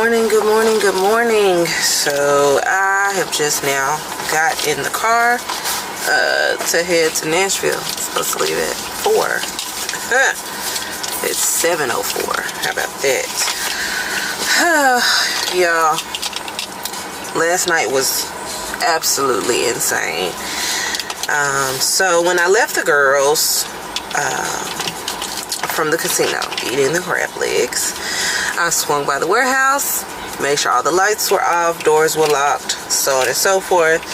morning, good morning, good morning. So I have just now got in the car to head to Nashville. I'm supposed to leave at 4. It's 7:04. How about that? Y'all, last night was absolutely insane. So when I left the girls from the casino eating the crab legs, I swung by the warehouse, made sure all the lights were off, doors were locked, so on and so forth.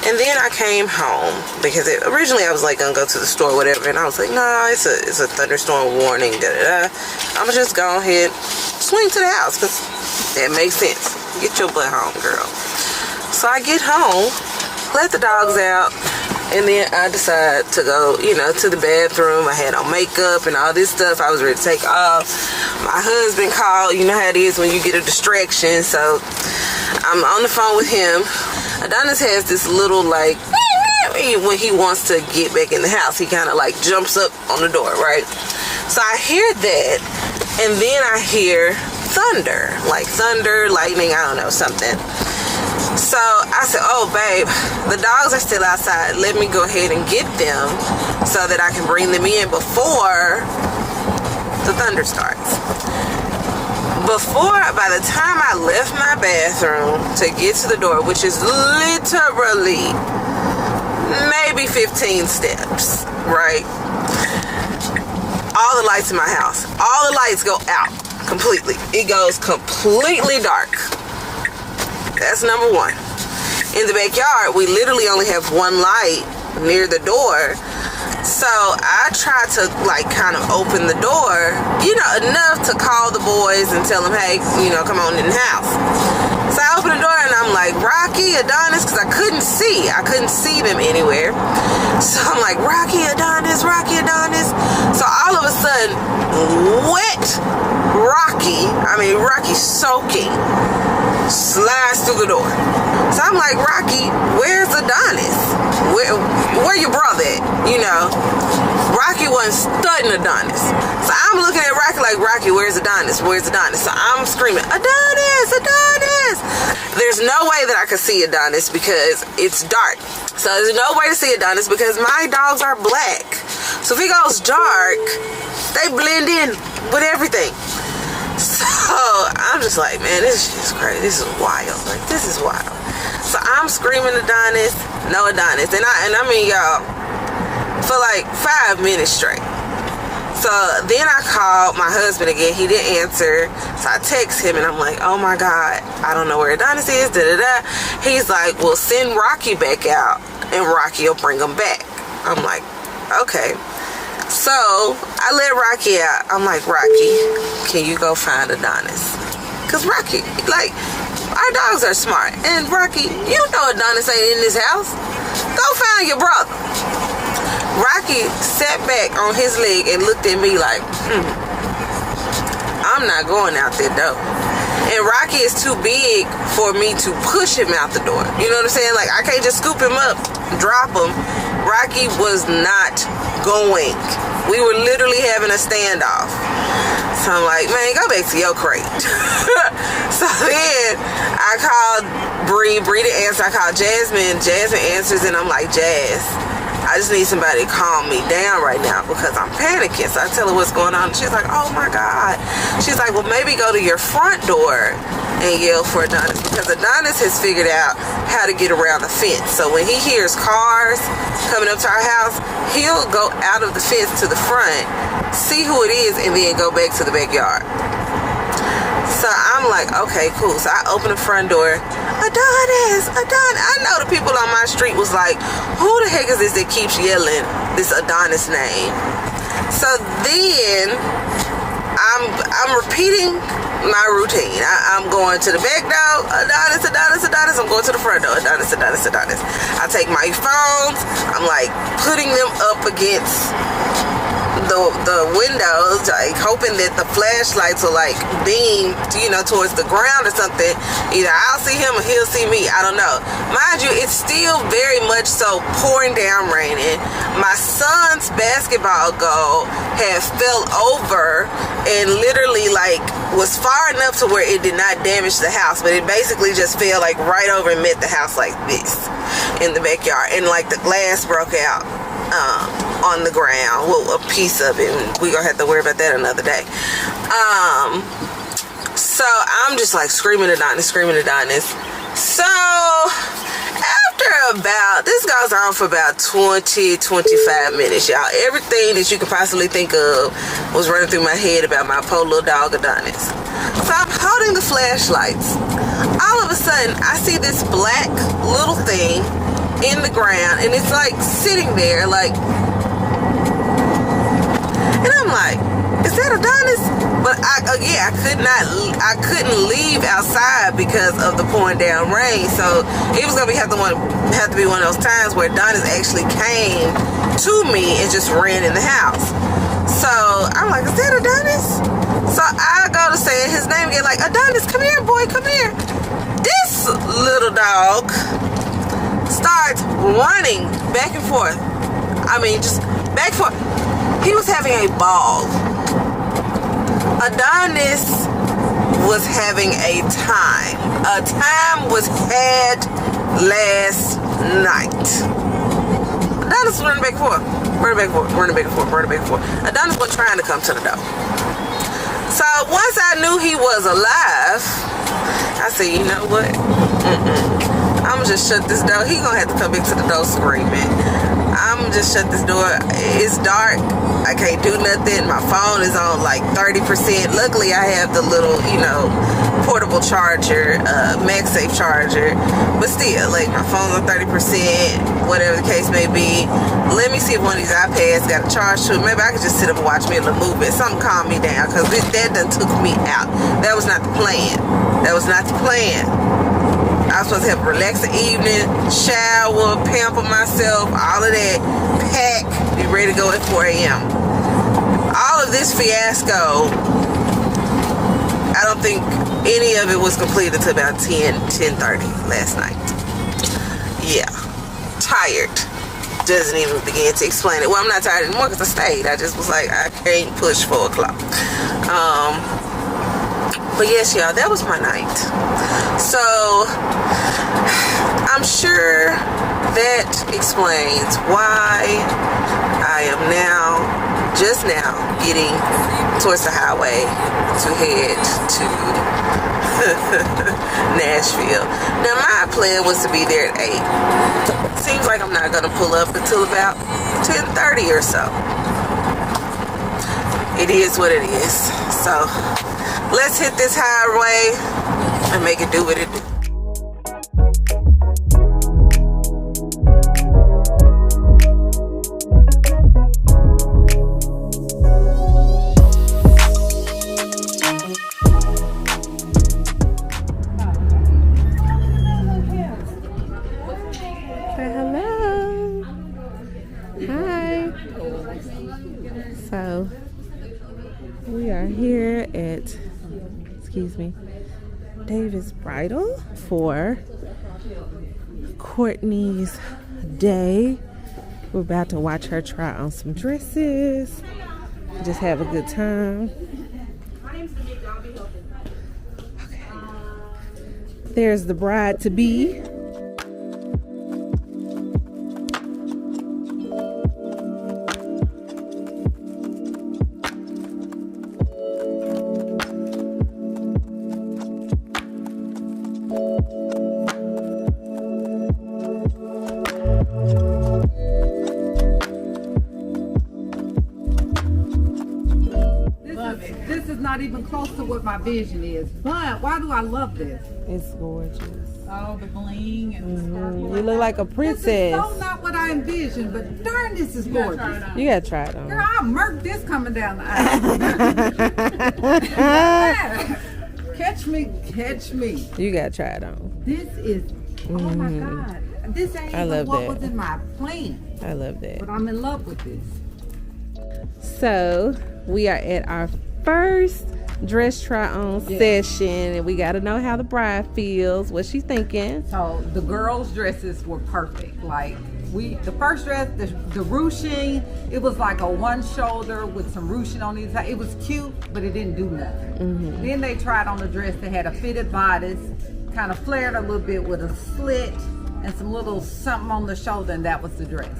And then I came home because originally I was like gonna go to the store or whatever, and I was like, nah, it's a thunderstorm warning, I'ma just go ahead, swing to the house, because that makes sense. Get your butt home, girl. So I get home, let the dogs out, and then I decide to go, to the bathroom. I had on makeup and all this stuff. I was ready to take off. My husband called. You know how it is when you get a distraction. So I'm on the phone with him. Adonis has this little, when he wants to get back in the house, he kind of jumps up on the door, right? So I hear that, and then I hear thunder, lightning, I don't know, something. So I said, oh babe, the dogs are still outside. Let me go ahead and get them so that I can bring them in before the thunder starts. By the time I left my bathroom to get to the door, which is literally maybe 15 steps, right? All the lights in my house, all the lights go out completely. It goes completely dark. That's number one. In the backyard, we literally only have one light near the door. So I try to kind of open the door, enough to call the boys and tell them, hey, come on in the house. So I open the door and I'm like, Rocky, Adonis, because I couldn't see them anywhere. So I'm like, Rocky, Adonis. So all of a sudden, wet Rocky soaking, slides through the door. So I'm like, Rocky, where's Adonis? Where your brother at? Rocky wasn't studying Adonis. So I'm looking at Rocky like, Rocky, where's Adonis? So I'm screaming, Adonis! There's no way that I could see Adonis because it's dark. So there's no way to see Adonis because my dogs are black. So if it goes dark, they blend in with everything. So I'm just like, man, this is just crazy. This is wild. This is wild. So I'm screaming Adonis, no Adonis. And I mean, y'all, for 5 minutes straight. So then I called my husband again. He didn't answer. So I text him and I'm like, oh my God, I don't know where Adonis is. He's like, well, send Rocky back out and Rocky will bring him back. I'm like, okay. So I let Rocky out. I'm like, Rocky, can you go find Adonis? Because Rocky, our dogs are smart. And Rocky, you know Adonis ain't in this house. Go find your brother. Rocky sat back on his leg and looked at me like, I'm not going out there though. And Rocky is too big for me to push him out the door. You know what I'm saying? I can't just scoop him up, drop him. Rocky was not going. We were literally having a standoff. So I'm like, man, go back to your crate. So then I called Bree didn't answer. I called Jasmine answers, and I'm like, Jazz, I just need somebody to calm me down right now because I'm panicking. So I tell her what's going on. She's like, oh my God. She's like, well, maybe go to your front door and yell for Adonis, because Adonis has figured out how to get around the fence. So when he hears cars coming up to our house, he'll go out of the fence to the front, see who it is, and then go back to the backyard. So I'm like, okay, cool. So I open the front door. Adonis. I know the people on my street was like, who the heck is this that keeps yelling this Adonis name? So then I'm repeating my routine. I'm going to the back door, Adonis. I'm going to the front door, Adonis. I take my phones. I'm putting them up against the windows, hoping that the flashlights will beam, towards the ground or something. Either I'll see him or he'll see me. I don't know. Mind you, it's still very much so pouring down, raining. My son's basketball goal had fell over and literally was far enough to where it did not damage the house, but it basically just fell like right over and met the house like this in the backyard, and like the glass broke out on the ground. Well, a piece of it. We're gonna have to worry about that another day. So I'm just like screaming Adonis. So after about, this goes on for about 20-25 minutes, y'all. Everything that you could possibly think of was running through my head about my poor little dog Adonis. So I'm holding the flashlights. All of a sudden, I see this black little thing in the ground, and it's like sitting there, like, and I'm like, is that Adonis? But I couldn't leave outside because of the pouring down rain. So it was gonna have to be one of those times where Adonis actually came to me and just ran in the house. So I'm like, is that Adonis? So I go to say his name again, like, Adonis, come here, boy, come here. This little dog starts running back and forth. I mean, just back and forth. He was having a ball. Adonis was having a time. A time was had last night. Adonis was running back and forth. Adonis wasn't trying to come to the door. So once I knew he was alive, I said, you know what? I'm gonna just shut this door. He gonna have to come back to the door screaming. I'm gonna just shut this door. It's dark. I can't do nothing. My phone is on like 30%. Luckily, I have the little, portable charger, MagSafe charger. But still, like, my phone's on 30%, whatever the case may be. Let me see if one of these iPads got a charge to it. Maybe I could just sit up and watch me a little movie. Something calm me down, because that done took me out. That was not the plan. I was supposed to have a relaxing evening, shower, pamper myself, all of that, pack, be ready to go at 4 a.m. All of this fiasco, I don't think any of it was completed until about 10:30 last night. Yeah, tired. Doesn't even begin to explain it. Well, I'm not tired anymore because I stayed. I just was like, I can't push 4 o'clock. But yes, y'all, that was my night. So I'm sure that explains why I am just now getting towards the highway to head to Nashville. Now my plan was to be there at 8. Seems like I'm not gonna pull up until about 10:30 or so. It is what it is. So let's hit this highway and make it do what it do. Say hello. Hi. So we are here at, Davis Bridal for Courtney's day. We're about to watch her try on some dresses. Just have a good time. Okay. There's the bride to be. This is not even close to what my vision is. But why do I love this? It's gorgeous. Oh, the bling and the sparkle. You look like a princess. This is so not what I envisioned, but darn, this is gorgeous. You gotta try it on. Girl, I'll murk this coming down the aisle. Catch me. You gotta try it on. This is, oh my God. This ain't even what was in my plan. I love that. But I'm in love with this. So we are at our first dress try on session, and we got to know how the bride feels, what she's thinking. So the girls' dresses were perfect. Like the first dress, the ruching, it was like a one shoulder with some ruching on either side. It was cute, but it didn't do nothing. Then they tried on the dress that had a fitted bodice, kind of flared a little bit with a slit and some little something on the shoulder, and that was the dress.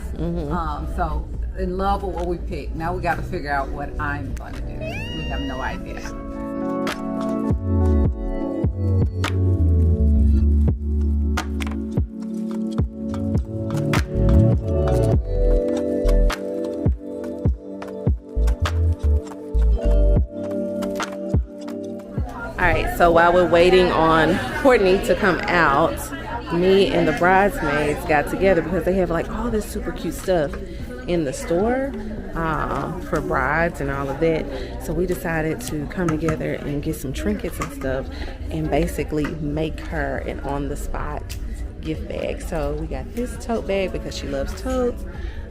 So in love with what we picked. Now we got to figure out what I'm going to do. We have no idea. All right, so while we're waiting on Courtney to come out, me and the bridesmaids got together because they have like all this super cute stuff in the store for brides and all of that. So we decided to come together and get some trinkets and stuff and basically make her an on-the-spot gift bag. So we got this tote bag because she loves totes.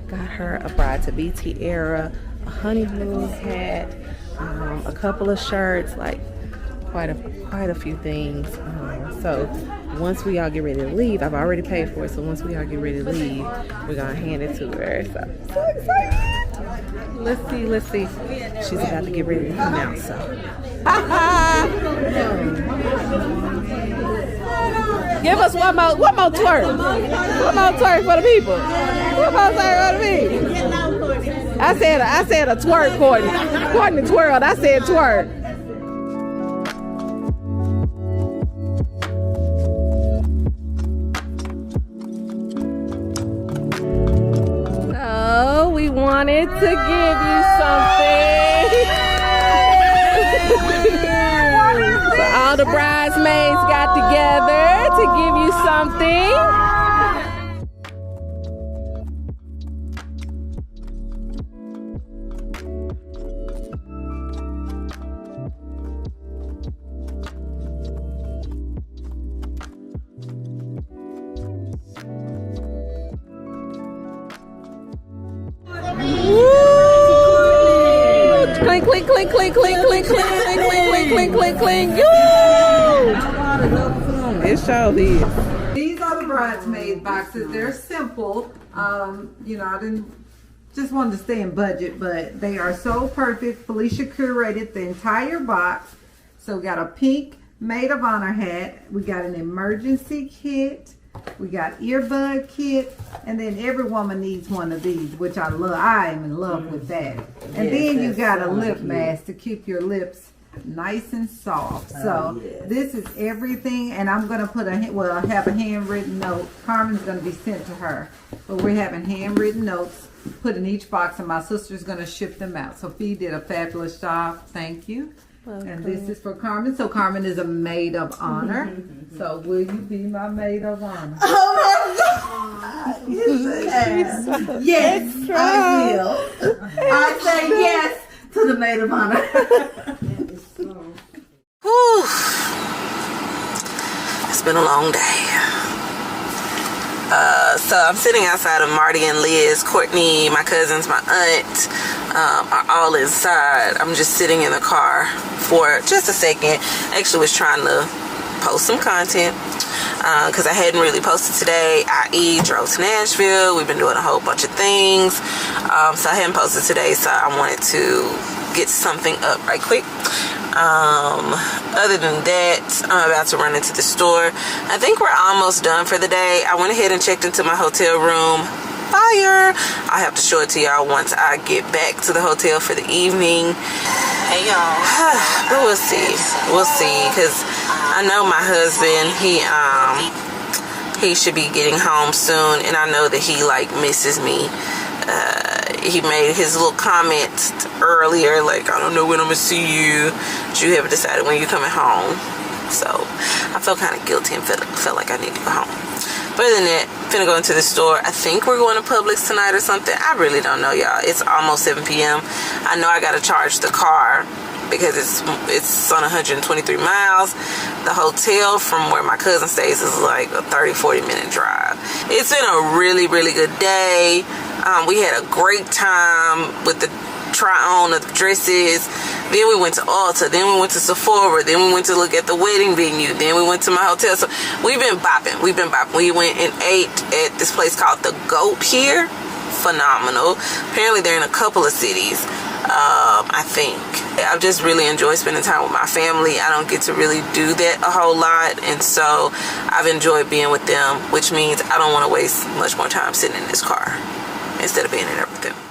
Got her a bride-to-be tiara, a honeymoon hat, a couple of shirts, like quite a few things. So once we all get ready to leave, I've already paid for it, so once we all get ready to leave, we're gonna hand it to her. So excited. Let's see. She's about to get ready to come out, so. Give us one more twerk. One more twerk for the people. One more twerk for the people. I said a twerk, Courtney. Courtney twirled, I said twerk. We wanted to give you something. So all the bridesmaids got together to give you something. Clink, clink, clink, clink, clink, clink, clink, clink, clink, clink, clink, clink. It sure is. These are the bridesmaid boxes. They're simple. You know, I didn't just wanted to stay in budget, but they are so perfect. Felicia curated the entire box. So we got a pink maid of honor hat. We got an emergency kit. We got earbud kit, and then every woman needs one of these, which I love. I am in love with that. And then you got a lip mask to keep your lips nice and soft. So this is everything, and I'm gonna put I have a handwritten note. Carmen's gonna be sent to her, but we're having handwritten notes put in each box, and my sister's gonna ship them out. Sophie did a fabulous job. Thank you. And this is for Carmen. So Carmen is a maid of honor. So will you be my maid of honor? Oh my God! Yes, I will. I say yes to the maid of honor. Whew. It's been a long day. So I'm sitting outside of Marty and Liz. Courtney, my cousins, my aunt are all inside. I'm just sitting in the car for just a second. Actually was trying to post some content because I hadn't really posted today, i.e. drove to Nashville. We've been doing a whole bunch of things. So I hadn't posted today, so I wanted to get something up right quick. Other than that, I'm about to run into the store. I think we're almost done for the day. I went ahead and checked into my hotel room. Fire! I'll have to show it to y'all once I get back to the hotel for the evening. Hey y'all. But we'll see. We'll see, because I know my husband, he should be getting home soon, and I know that he like misses me. He made his little comment earlier, like, I don't know when I'm gonna see you, but you haven't decided when you're coming home. So I felt kind of guilty and felt like I need to go home. But other than that, finna go into the store. I think we're going to Publix tonight or something. I really don't know, y'all. It's almost 7 p.m. I know I gotta charge the car because it's on 123 miles. The hotel from where my cousin stays is like a 30-40 minute drive. It's been a really, really good day. We had a great time with the try on of the dresses. Then we went to Ulta. Then we went to Sephora. Then we went to look at the wedding venue. Then we went to my hotel. So we've been bopping. We've been bopping. We went and ate at this place called The Goat here. Phenomenal. Apparently they're in a couple of cities. I think I've just really enjoyed spending time with my family. I don't get to really do that a whole lot, and so I've enjoyed being with them, which means I don't want to waste much more time sitting in this car instead of being in there with them.